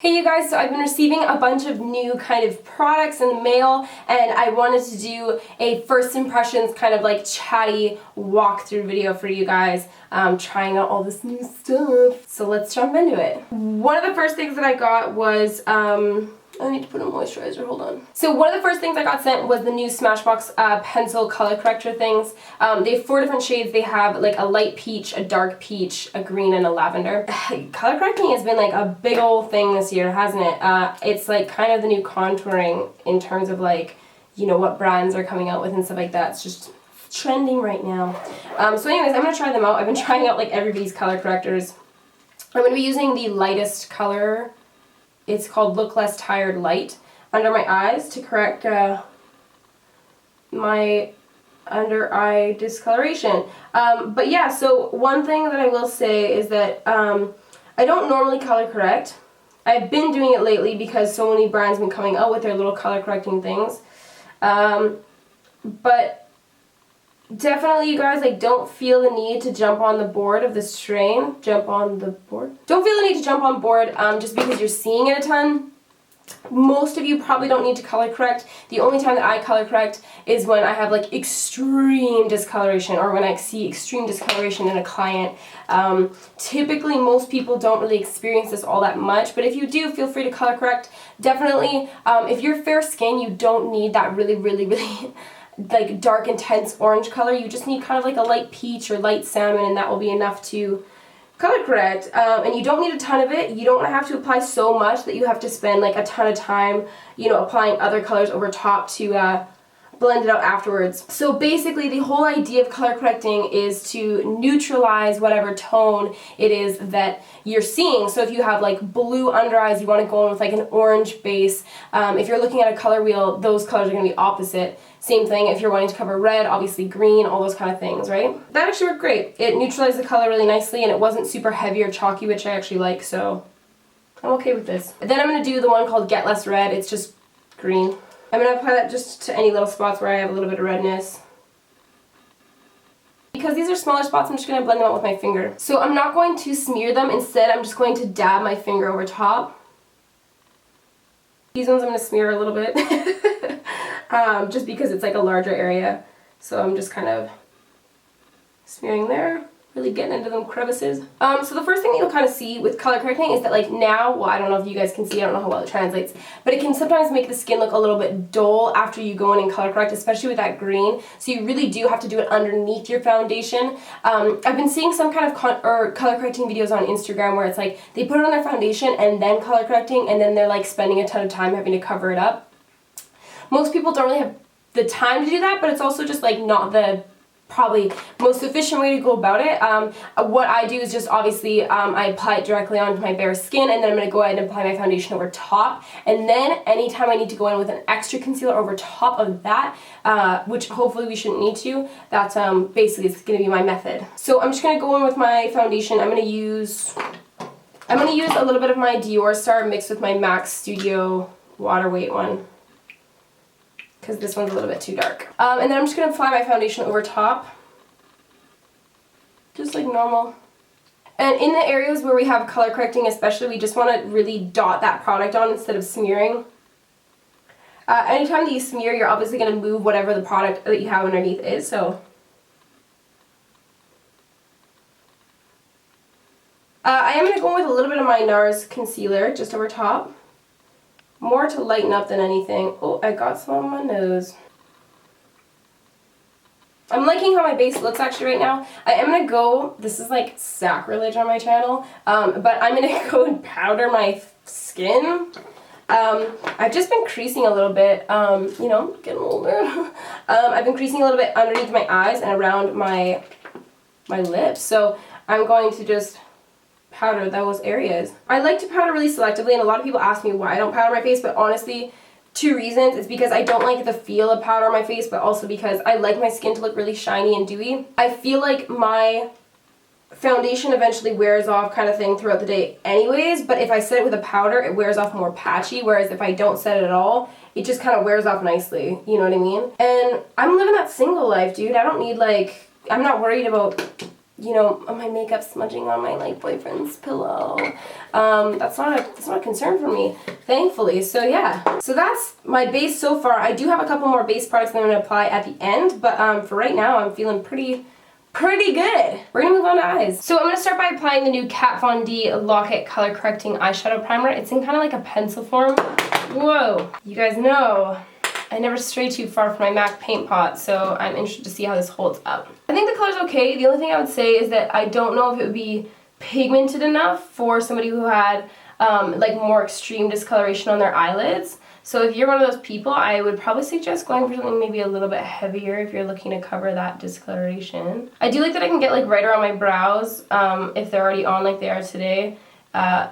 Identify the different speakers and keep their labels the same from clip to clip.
Speaker 1: Hey you guys, so I've been receiving a bunch of new kind of products in the mail, and I wanted to do a first impressions kind of like chatty walkthrough video for you guys, trying out all this new stuff. So let's jump into it. One of the first things that I got was, I need to put a moisturizer, hold on. So one of the first things I got sent was the new Smashbox pencil color corrector things. They have 4 different shades. They have like a light peach, a dark peach, a green, and a lavender. Color correcting has been like a big old thing this year, hasn't it? It's like kind of the new contouring in terms of like, you know, what brands are coming out with and stuff like that. It's just trending right now. So anyways, I'm going to try them out. I've been trying out like everybody's color correctors. I'm going to be using the lightest color. It's called Look Less Tired Light under my eyes to correct my under eye discoloration. But yeah, so one thing that I will say is that I don't normally color correct. I've been doing it lately because so many brands have been coming out with their little color correcting things. But definitely, you guys, like, don't feel the need to jump on the board of this train. Jump on the board? Don't feel the need to jump on board just because you're seeing it a ton. Most of you probably don't need to color correct. The only time that I color correct is when I have like extreme discoloration or when I see extreme discoloration in a client. Typically, most people don't really experience this all that much, but if you do, feel free to color correct. Definitely, if you're fair skin, you don't need that really like dark intense orange color. You just need kind of like a light peach or light salmon, and that will be enough to color correct. And you don't need a ton of it. You don't have to apply so much that you have to spend like a ton of time, you know, applying other colors over top to blend it out afterwards. So basically the whole idea of color correcting is to neutralize whatever tone it is that you're seeing. So if you have like blue under eyes, you want to go in with like an orange base. If you're looking at a color wheel, those colors are going to be opposite. Same thing if you're wanting to cover red, obviously green, all those kind of things, right? That actually worked great. It neutralized the color really nicely, and it wasn't super heavy or chalky, which I actually like, so I'm okay with this. Then I'm going to do the one called Get Less Red. It's just green. I'm going to apply that just to any little spots where I have a little bit of redness. Because these are smaller spots, I'm just going to blend them out with my finger. So I'm not going to smear them. Instead, I'm just going to dab my finger over top. These ones I'm going to smear a little bit. Just because it's like a larger area. So I'm just kind of smearing there. Really getting into them crevices. So the first thing you'll kind of see with color correcting is that like now, well, I don't know if you guys can see, I don't know how well it translates, but it can sometimes make the skin look a little bit dull after you go in and color correct, especially with that green. So you really do have to do it underneath your foundation. I've been seeing some kind of color correcting videos on Instagram where it's like they put it on their foundation and then color correcting, and then they're like spending a ton of time having to cover it up. Most people don't really have the time to do that, but it's also just like not the probably most efficient way to go about it. What I do is just obviously I apply it directly onto my bare skin, and then I'm going to go ahead and apply my foundation over top, and then anytime I need to go in with an extra concealer over top of that, which hopefully we shouldn't need to, that's basically it's going to be my method. So I'm just going to go in with my foundation. I'm going to use a little bit of my Dior Star mixed with my MAC Studio Water Weight one, because this one's a little bit too dark. And then I'm just going to apply my foundation over top, just like normal. And in the areas where we have color correcting especially, we just want to really dot that product on instead of smearing. Anytime that you smear, you're obviously going to move whatever the product that you have underneath is, so. I am going to go with a little bit of my NARS concealer just over top. More to lighten up than anything. Oh, I got some on my nose. I'm liking how my base looks actually right now. I am going to go, this is like sacrilege on my channel, but I'm going to go and powder my skin. I've just been creasing a little bit, you know, getting older. I've been creasing a little bit underneath my eyes and around my lips. So I'm going to just powder those areas. I like to powder really selectively, and a lot of people ask me why I don't powder my face, but honestly, 2 reasons. It's because I don't like the feel of powder on my face, but also because I like my skin to look really shiny and dewy. I feel like my foundation eventually wears off kind of thing throughout the day anyways, but if I set it with a powder, it wears off more patchy, whereas if I don't set it at all, it just kind of wears off nicely, you know what I mean? And I'm living that single life, dude. I don't need like, I'm not worried about you know, my makeup smudging on my like boyfriend's pillow. That's not a concern for me, thankfully. So yeah, so that's my base so far. I do have a couple more base products that I'm gonna apply at the end, but for right now I'm feeling pretty good. We're gonna move on to eyes. So I'm gonna start by applying the new Kat Von D Lock It Color Correcting Eyeshadow Primer. It's in kind of like a pencil form. Whoa, you guys know I never stray too far from my MAC paint pot, so I'm interested to see how this holds up. I think the color's okay. The only thing I would say is that I don't know if it would be pigmented enough for somebody who had like more extreme discoloration on their eyelids. So if you're one of those people, I would probably suggest going for something maybe a little bit heavier if you're looking to cover that discoloration. I do like that I can get like right around my brows if they're already on like they are today.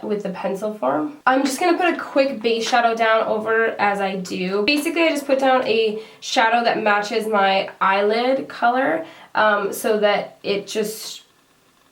Speaker 1: With the pencil form. I'm just going to put a quick base shadow down over as I do. Basically, I just put down a shadow that matches my eyelid color so that it just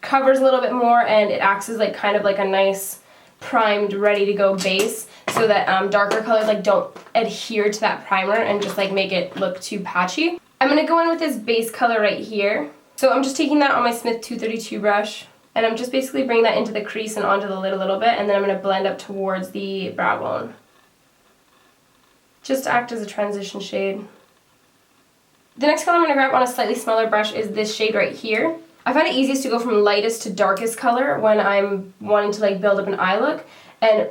Speaker 1: covers a little bit more and it acts as like kind of like a nice primed, ready to go base so that darker colors like don't adhere to that primer and just like make it look too patchy. I'm going to go in with this base color right here. So I'm just taking that on my Smith 232 brush. And I'm just basically bringing that into the crease and onto the lid a little bit, and then I'm going to blend up towards the brow bone. Just to act as a transition shade. The next color I'm going to grab on a slightly smaller brush is this shade right here. I find it easiest to go from lightest to darkest color when I'm wanting to like build up an eye look. And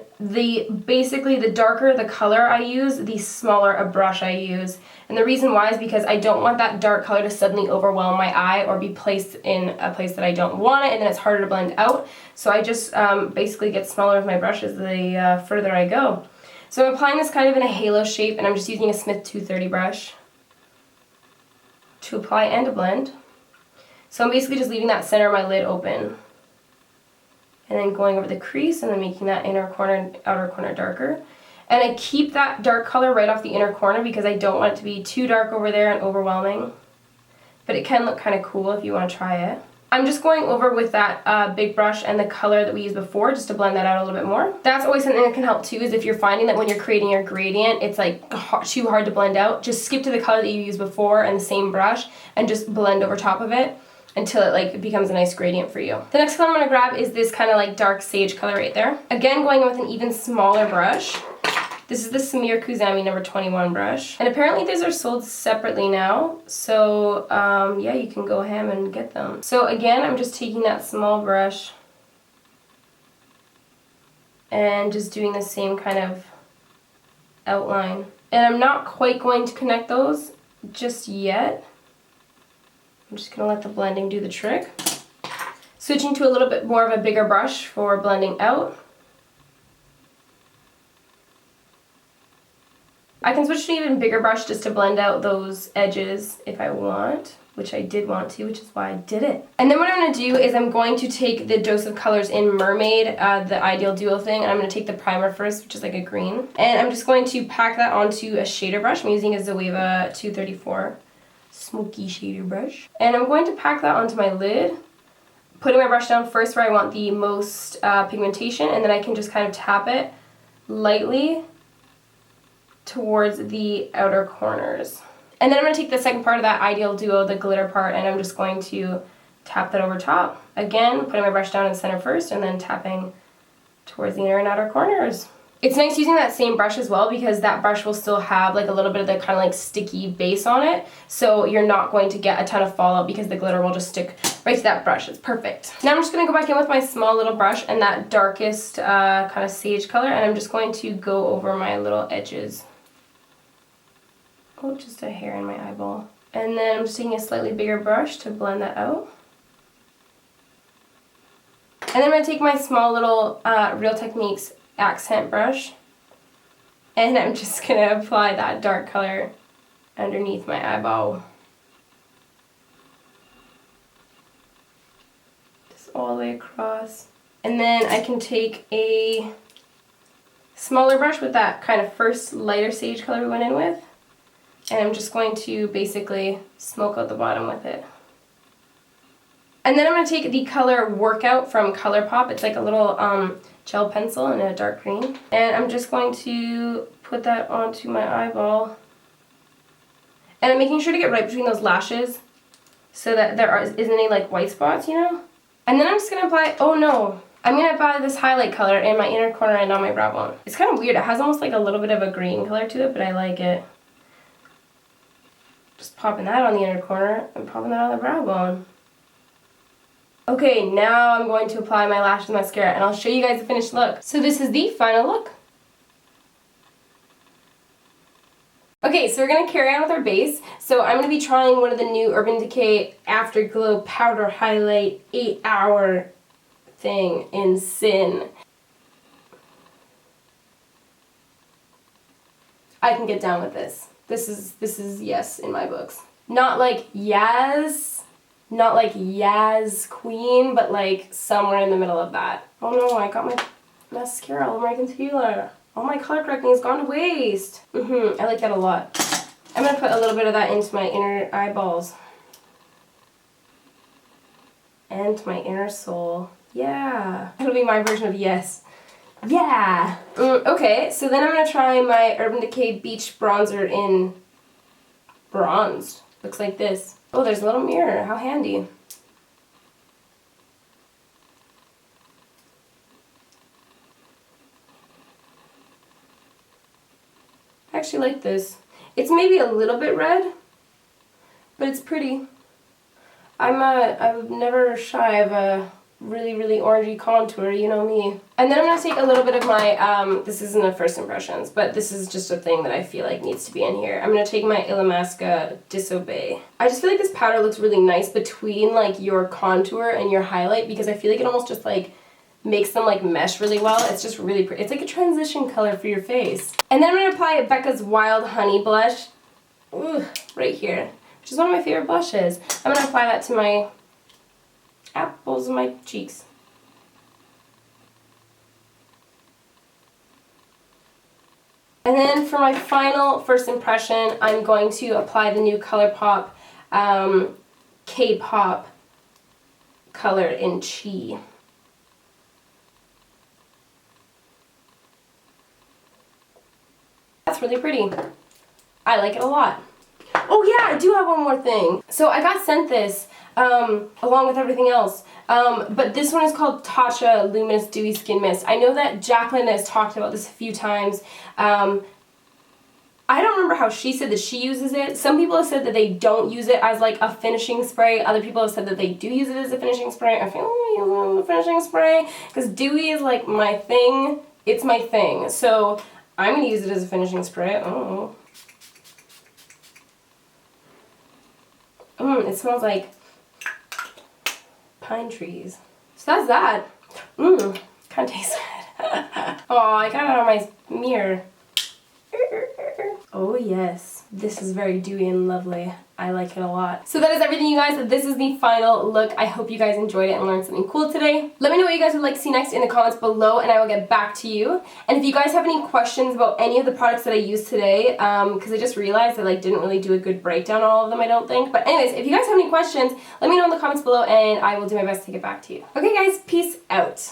Speaker 1: basically the darker the color I use, the smaller a brush I use. And the reason why is because I don't want that dark color to suddenly overwhelm my eye or be placed in a place that I don't want it, and then it's harder to blend out. So I just basically get smaller with my brushes the further I go. So I'm applying this kind of in a halo shape, and I'm just using a Smith 230 brush to apply and to blend. So I'm basically just leaving that center of my lid open. And then going over the crease and then making that inner corner and outer corner darker. And I keep that dark color right off the inner corner because I don't want it to be too dark over there and overwhelming. But it can look kind of cool if you want to try it. I'm just going over with that big brush and the color that we used before just to blend that out a little bit more. That's always something that can help too, is if you're finding that when you're creating your gradient it's like too hard to blend out, just skip to the color that you used before and the same brush and just blend over top of it until it like becomes a nice gradient for you. The next color I'm going to grab is this kind of like dark sage color right there. Again, going in with an even smaller brush. This is the Samir Kuzami number 21 brush. And apparently these are sold separately now. So yeah, you can go ham and get them. So again, I'm just taking that small brush and just doing the same kind of outline. And I'm not quite going to connect those just yet. I'm just going to let the blending do the trick. Switching to a little bit more of a bigger brush for blending out. I can switch to an even bigger brush just to blend out those edges if I want, which I did want to, which is why I did it. And then what I'm going to do is I'm going to take the Dose of Colors in Mermaid, the Ideal Duo thing, and I'm going to take the primer first, which is like a green. And I'm just going to pack that onto a shader brush. I'm using a Zoeva 234 smoky shader brush. And I'm going to pack that onto my lid, putting my brush down first where I want the most pigmentation, and then I can just kind of tap it lightly towards the outer corners. And then I'm going to take the second part of that Ideal Duo, the glitter part, and I'm just going to tap that over top. Again, putting my brush down in the center first and then tapping towards the inner and outer corners. It's nice using that same brush as well because that brush will still have like a little bit of the kind of like sticky base on it, so you're not going to get a ton of fallout because the glitter will just stick right to that brush. It's perfect. Now I'm just going to go back in with my small little brush and that darkest kind of sage color, and I'm just going to go over my little edges. Oh, just a hair in my eyeball. And then I'm just taking a slightly bigger brush to blend that out. And then I'm going to take my small little Real Techniques accent brush, and I'm just going to apply that dark color underneath my eyeball. Just all the way across. And then I can take a smaller brush with that kind of first lighter sage color we went in with, and I'm just going to basically smoke out the bottom with it. And then I'm going to take the color Workout from ColourPop. It's like a little gel pencil in a dark green. And I'm just going to put that onto my eyeball. And I'm making sure to get right between those lashes so that there isn't any like white spots, you know? And then I'm just gonna apply, oh no, I'm gonna apply this highlight color in my inner corner and on my brow bone. It's kind of weird, it has almost like a little bit of a green color to it, but I like it. Just popping that on the inner corner and popping that on the brow bone. Okay, now I'm going to apply my lash and mascara, and I'll show you guys the finished look. So this is the final look. Okay, so we're going to carry on with our base. So I'm going to be trying one of the new Urban Decay Afterglow Powder Highlight 8-hour thing in Sin. I can get down with this. This is yes in my books. Not like yes, not like Yaz Queen, but like somewhere in the middle of that. Oh no, I got my mascara all over my concealer. All my color correcting has gone to waste. I like that a lot. I'm going to put a little bit of that into my inner eyeballs. And my inner soul. Yeah. That'll be my version of yes. Yeah! Okay, so then I'm going to try my Urban Decay Beach Bronzer in bronzed. Looks like this. Oh, there's a little mirror. How handy. I actually like this. It's maybe a little bit red, but it's pretty. I'm never shy of a really, really orangey contour, you know me. And then I'm going to take a little bit of my, this isn't a first impressions, but this is just a thing that I feel like needs to be in here. I'm going to take my Illamasqua Disobey. I just feel like this powder looks really nice between like your contour and your highlight, because I feel like it almost just like makes them like mesh really well. It's just really pretty. It's like a transition color for your face. And then I'm going to apply Becca's Wild Honey blush, right here, which is one of my favorite blushes. I'm going to apply that to my apples of my cheeks. And then for my final first impression, I'm going to apply the new ColourPop K-pop color in Chi. That's really pretty. I like it a lot. Oh yeah, I do have one more thing. So I got sent this along with everything else. But this one is called Tatcha Luminous Dewy Skin Mist. I know that Jacqueline has talked about this a few times. I don't remember how she said that she uses it. Some people have said that they don't use it as like a finishing spray. Other people have said that they do use it as a finishing spray. I feel like I use it as a finishing spray because dewy is like my thing. It's my thing. So I'm going to use it as a finishing spray. Oh. It smells like pine trees. So that's that. Kind of tastes good. Oh, I got it on my mirror. Oh yes, this is very dewy and lovely. I like it a lot. So that is everything, you guys. This is the final look. I hope you guys enjoyed it and learned something cool today. Let me know what you guys would like to see next in the comments below, and I will get back to you. And if you guys have any questions about any of the products that I used today, because I just realized I like didn't really do a good breakdown on all of them, I don't think. But anyways, if you guys have any questions, let me know in the comments below, and I will do my best to get back to you. Okay guys, peace out.